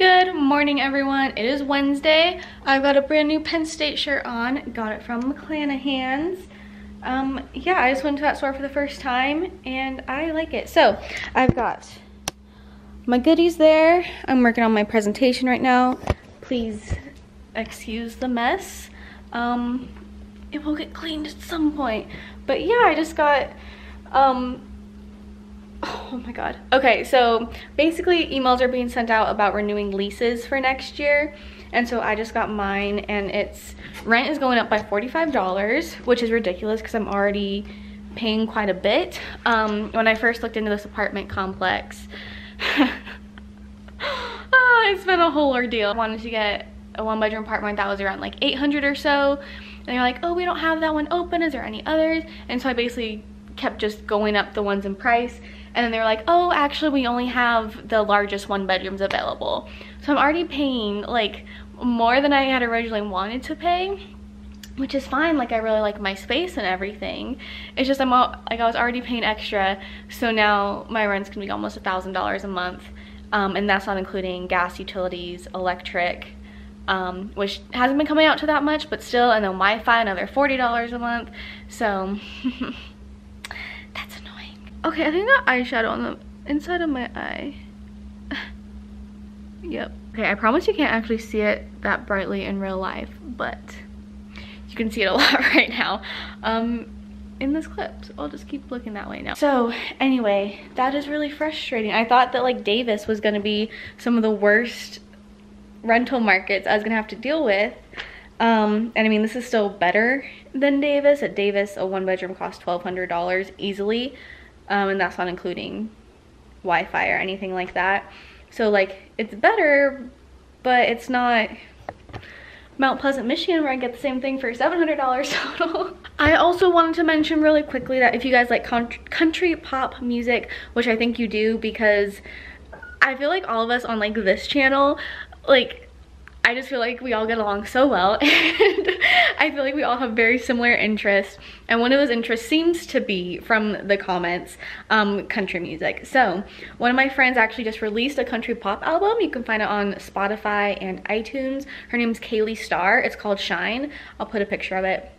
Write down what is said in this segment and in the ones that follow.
Good morning, everyone. It is Wednesday. I've got a brand new Penn State shirt on. Got it from McClanahan's. Yeah, I just went to that store for the first time and I like it. So I've got my goodies there. I'm working on my presentation right now. Please excuse the mess. It will get cleaned at some point. But yeah, I just got oh my god. Okay, so basically emails are being sent out about renewing leases for next year. And so I just got mine, and its rent is going up by $45, which is ridiculous because I'm already paying quite a bit. When I first looked into this apartment complex, it's been a whole ordeal. I wanted to get a one-bedroom apartment that was around like $800 or so. And they're like, oh, we don't have that one open. Is there any others? And so I basically kept just going up the ones in price. And then they were like, oh, actually, we only have the largest one bedrooms available. So I'm already paying like more than I had originally wanted to pay, which is fine. Like, I really like my space and everything. It's just I was already paying extra. So now my rent's gonna be almost $1,000 a month. And that's not including gas, utilities, electric, which hasn't been coming out to that much, but still, and then Wi-Fi, another $40 a month. So that's annoying. Okay, I think I got eyeshadow on the inside of my eye. Yep. Okay, I promise you can't actually see it that brightly in real life, but you can see it a lot right now in this clip. So I'll just keep looking that way now. So anyway, that is really frustrating. I thought that like Davis was gonna be some of the worst rental markets I was gonna have to deal with. And I mean, this is still better than Davis. At Davis, a one bedroom costs $1,200 easily. And that's not including Wi-Fi or anything like that. So like, it's better, but it's not Mount Pleasant, Michigan, where I get the same thing for $700 total. I also wanted to mention really quickly that if you guys like country pop music, which I think you do, because I feel like all of us on like this channel, like, I just feel like we all get along so well, and I feel like we all have very similar interests, and one of those interests seems to be, from the comments, country music. So one of my friends actually just released a country pop album. You can find it on Spotify and iTunes. Her name's Kaylee Starr. It's called Shine. I'll put a picture of it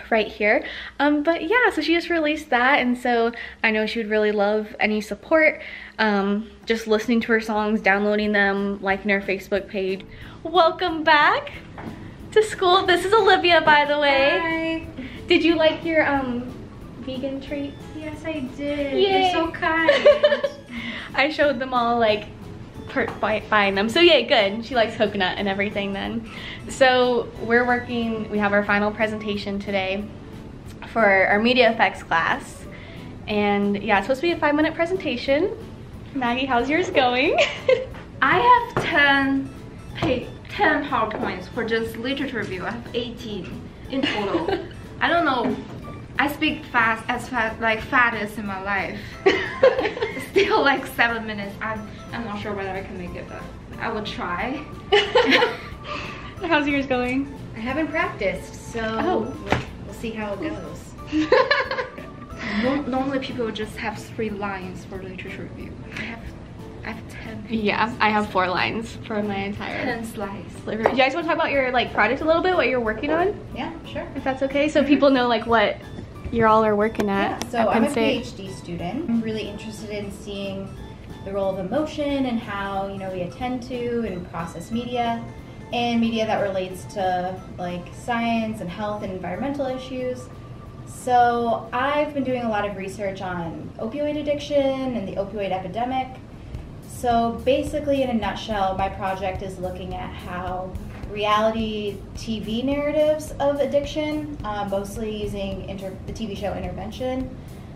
right here. But yeah, so she just released that, and so I know she would really love any support. Just listening to her songs, downloading them, liking her Facebook page. Welcome back to school. This is Olivia, by the way. Hi. Did you like your vegan treats? Yes, I did. Yay. You're so kind. I showed them all, like, buying them. So yay, good. She likes coconut and everything then. So we're working, we have our final presentation today for our media effects class. And yeah, it's supposed to be a 5-minute presentation. Maggie, how's yours going? I have 10 PowerPoints for just literature review. I have 18 in total. I don't know. I speak fast, fattest in my life. Still like 7 minutes. I'm not sure whether I can make it, but I will try. How's yours going? I haven't practiced, so we'll see how it goes. Normally people just have 3 lines for literature review. I have 10 pages. Yeah, I have 4 lines for my entire 10 slides. Do you guys want to talk about your like project a little bit, what you're working on? Yeah, sure. If that's okay, so people know like what you all are working at. Yeah, so at I'm Penn a State. Ph.D. student. I'm really interested in seeing the role of emotion and how, you know, we attend to and process media, and media that relates to like science and health and environmental issues. So I've been doing a lot of research on opioid addiction and the opioid epidemic. So basically, in a nutshell, my project is looking at how reality TV narratives of addiction, mostly using the TV show Intervention,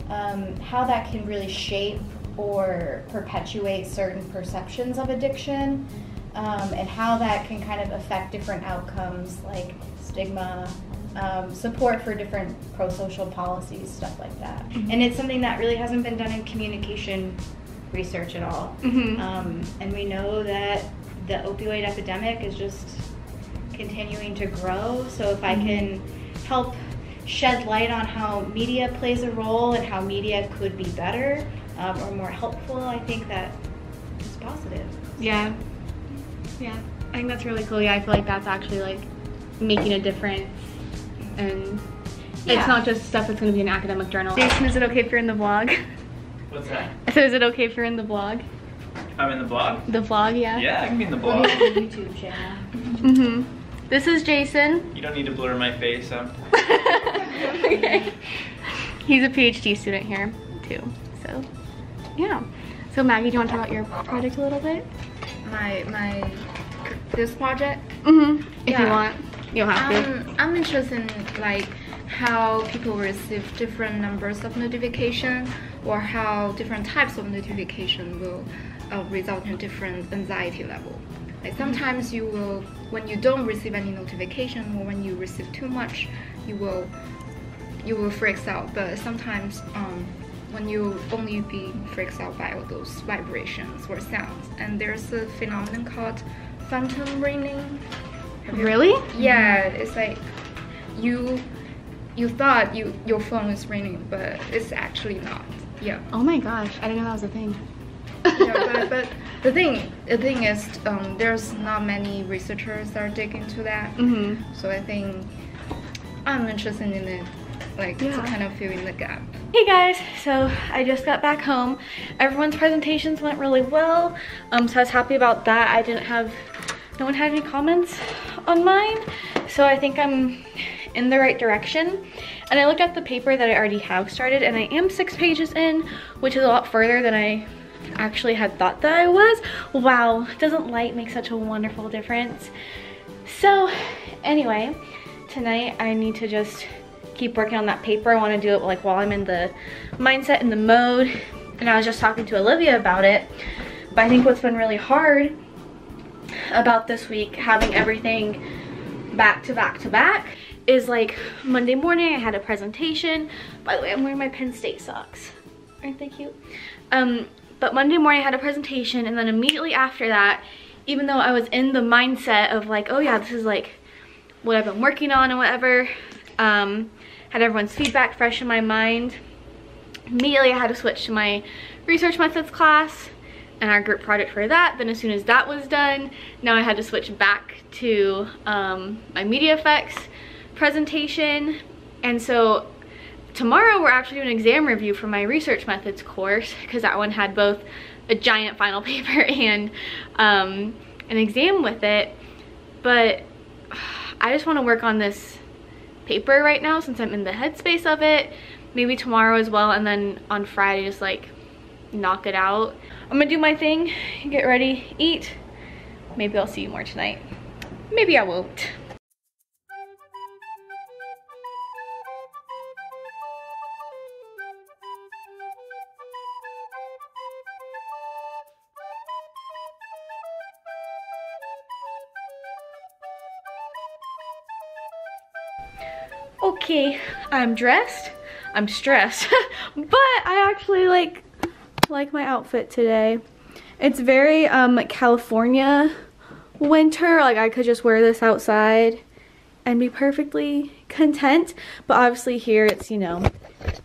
how that can really shape or perpetuate certain perceptions of addiction, and how that can kind of affect different outcomes like stigma, support for different pro-social policies, stuff like that. Mm-hmm. And it's something that really hasn't been done in communication research at all. Mm-hmm. And we know that the opioid epidemic is just continuing to grow. So if I can help shed light on how media plays a role and how media could be better or more helpful, I think that is positive. Yeah. Yeah, I think that's really cool. Yeah, I feel like that's actually like making a difference, and it's not just stuff that's going to be in an academic journal. Jason, is it okay if you're in the vlog? What's that? So is it okay if you're in the vlog? I'm in the vlog? The vlog, yeah. Yeah, I can be in the vlog. YouTube channel. Mm-hmm. This is Jason. You don't need to blur my face up. Okay. He's a PhD student here too. So yeah. So Maggie, do you want to talk about your project a little bit? This project? Mm-hmm. If you want. You don't have to. I'm interested in like how people receive different numbers of notification, or how different types of notification will result in different anxiety level. Like sometimes you will, when you don't receive any notification, or when you receive too much, you will freak out. But sometimes when you only be freaked out by all those vibrations or sounds, and there's a phenomenon called phantom ringing. Really? Yeah, it's like you thought your phone is ringing, but it's actually not. Yeah. Oh my gosh, I didn't know that was a thing. Yeah, but the thing is, there's not many researchers that are digging into that. Mm-hmm. So I think I'm interested in it, like to kind of fill in the gap. Hey guys, so I just got back home. Everyone's presentations went really well, so I was happy about that. No one had any comments on mine, so I think I'm in the right direction. And I looked at the paper that I already have started, and I am 6 pages in, which is a lot further than I actually had thought that I was. Wow, doesn't light make such a wonderful difference? So anyway, tonight I need to just keep working on that paper. I want to do it like while I'm in the mindset and the mode, and I was just talking to Olivia about it. But I think what's been really hard about this week, having everything back to back to back, is like Monday morning I had a presentation. By the way, I'm wearing my Penn State socks. Aren't they cute? But Monday morning I had a presentation, and then immediately after that, even though I was in the mindset of like, oh yeah, this is like what I've been working on and whatever, had everyone's feedback fresh in my mind, immediately I had to switch to my research methods class and our group project for that. Then as soon as that was done, now I had to switch back to my media effects presentation. And so tomorrow we're actually doing an exam review for my research methods course, because that one had both a giant final paper and an exam with it. But I just want to work on this paper right now since I'm in the headspace of it. Maybe tomorrow as well, and then on Friday just like knock it out. I'm gonna do my thing, get ready, eat. Maybe I'll see you more tonight. Maybe I won't. Okay, I'm dressed. I'm stressed, but I actually like my outfit today. It's very California winter. Like I could just wear this outside and be perfectly content, but obviously here it's, you know,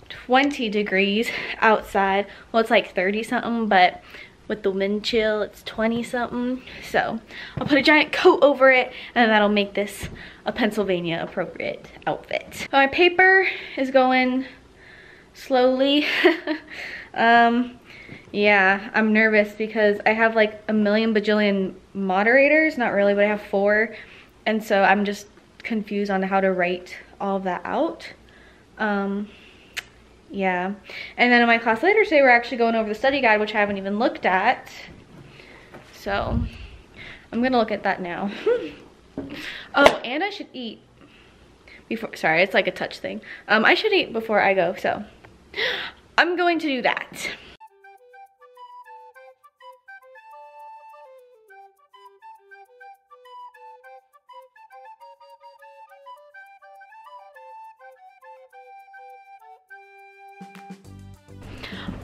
20 degrees outside. Well, it's like 30 something, but with the wind chill it's 20 something. So I'll put a giant coat over it, and that'll make this a Pennsylvania appropriate outfit. So my paper is going slowly. Yeah, I'm nervous because I have like a million bajillion moderators. Not really, but I have 4, and so I'm just confused on how to write all of that out. Yeah, and then in my class later today we're actually going over the study guide, which I haven't even looked at, so I'm gonna look at that now. Oh, and I should eat before, sorry, it's like a touch thing. I should eat before I go, so I'm going to do that.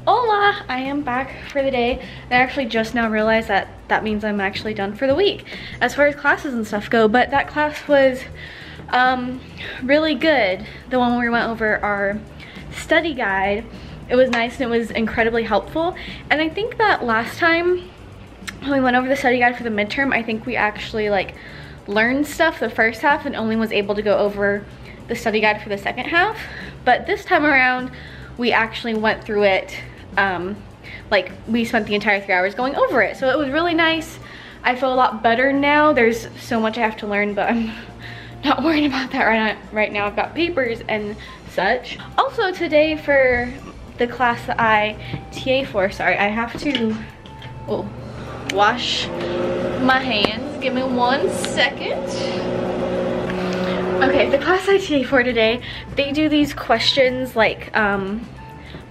Hola, I am back for the day. I actually just now realized that that means I'm actually done for the week as far as classes and stuff go, but that class was really good. The one where we went over our study guide. It was nice and it was incredibly helpful. And I think that last time when we went over the study guide for the midterm, I think we actually like learned stuff the first half and only was able to go over the study guide for the second half. But this time around, we actually went through it, like we spent the entire 3 hours going over it. So it was really nice. I feel a lot better now. There's so much I have to learn, but I'm not worried about that right now. I've got papers and such. Also today for the class that I TA for, sorry, I have to wash my hands. Give me 1 second. Okay, the class I TA for today, they do these questions like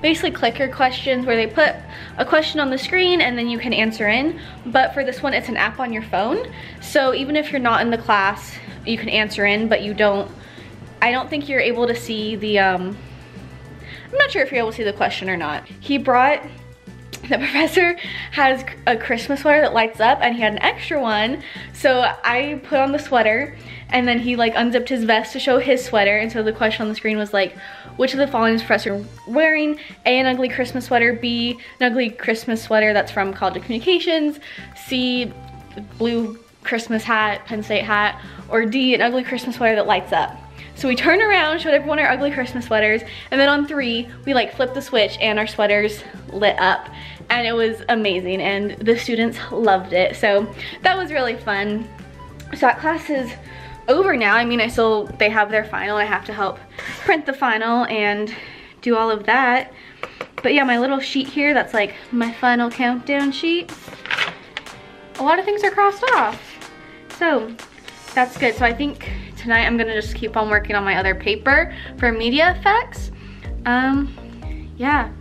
basically clicker questions where they put a question on the screen and then you can answer in. But for this one, it's an app on your phone. So even if you're not in the class, you can answer in, but I don't think you're able to see the, I'm not sure if you're able to see the question or not. The professor has a Christmas sweater that lights up and he had an extra one. So I put on the sweater and then he like unzipped his vest to show his sweater. And so the question on the screen was like, which of the following is professor wearing? A, an ugly Christmas sweater. B, an ugly Christmas sweater that's from College of Communications. C, blue Christmas hat, Penn State hat. Or D, an ugly Christmas sweater that lights up. So we turned around, showed everyone our ugly Christmas sweaters, and then on 3, we like flipped the switch and our sweaters lit up. And it was amazing, and the students loved it. So that was really fun. So that class is over now. I mean, they have their final. I have to help print the final and do all of that. But yeah, my little sheet here, that's like my final countdown sheet. A lot of things are crossed off. So that's good. So I think tonight I'm gonna just keep on working on my other paper for media effects. Yeah,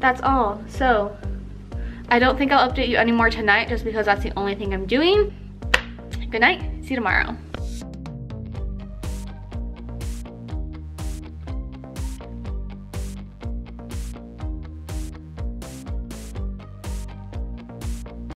that's all. So I don't think I'll update you anymore tonight just because that's the only thing I'm doing. Good night, see you tomorrow.